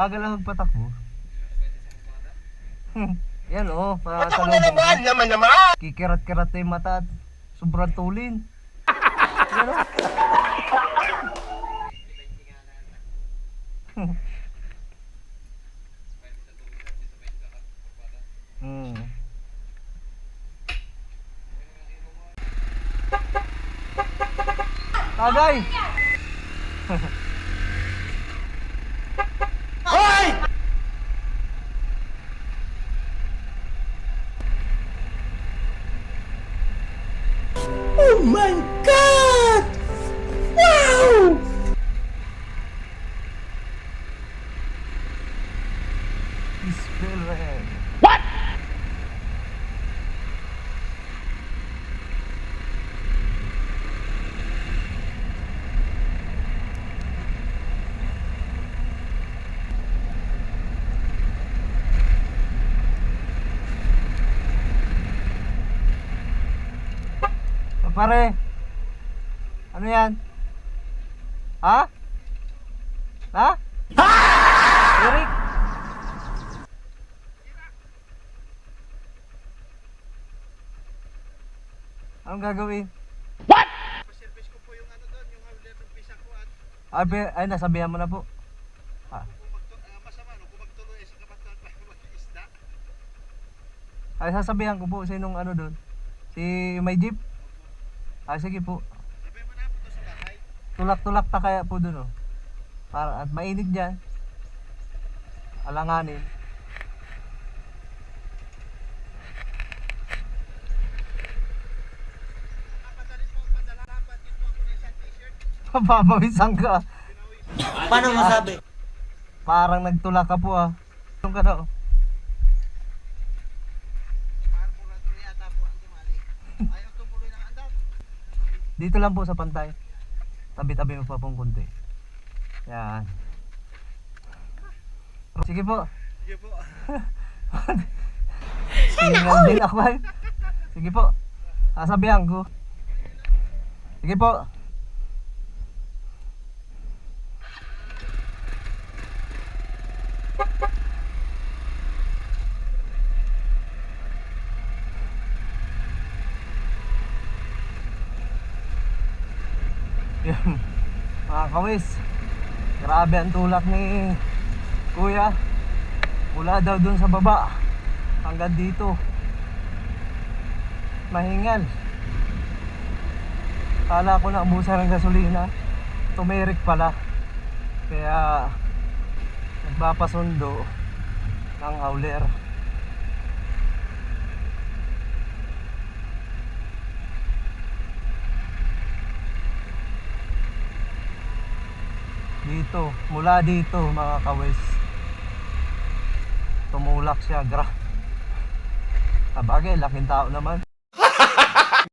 Maaga lang magpatakbo. Yan oh, para Ba't sa ako na loob. naman? Yaman naman! Kikirat-kirat na yung mata at sobrang tulin. Yan oh. Hmm. Tagay! Hoy! Oh my God! Wow! Spell red. Pare, ano yan? Ha? Ha? Eric? Anong gagawin? What? Pa-service ko po yung ano doon, yung howler ng visa ko at Ay, nasabihan mo na po. Ah, masama no, kung magtuloy sa kabatan pa mag-iisda. ay, sasabihan ko po sinong ano doon. Si may jeep. Ah, sige po. Sabi mo na po to sa bahay. Tulak-tulak ta kaya po doon oh. Para at mainit diyan. Alanganin. Kapadalit po, padala dapat din po ako ng isang t-shirt. Papawisan ka. Paano masabi? Parang nagtulak ka po ah. Yung ka na oh. Carburetor yata po ang tumali. Ayaw tumuloy ng andar. Dito lang po sa pantay. Tabi-tabi mo pa pong konti. Yan. Sige po. Sige po. Tingnan din ako ay. Sige po. Sasabihan ko. Sige po. Yan. Mga kawis. Grabe ang tulak ni Kuya. Mula daw dun sa baba hanggang dito. Mahingal. Kala ko na abusan ng gasolina. Tumerik pala. Kaya nagpapasundo ng howler. Dito, mula dito mga kawis. Tumulak siya, Sabagay, laking tao naman.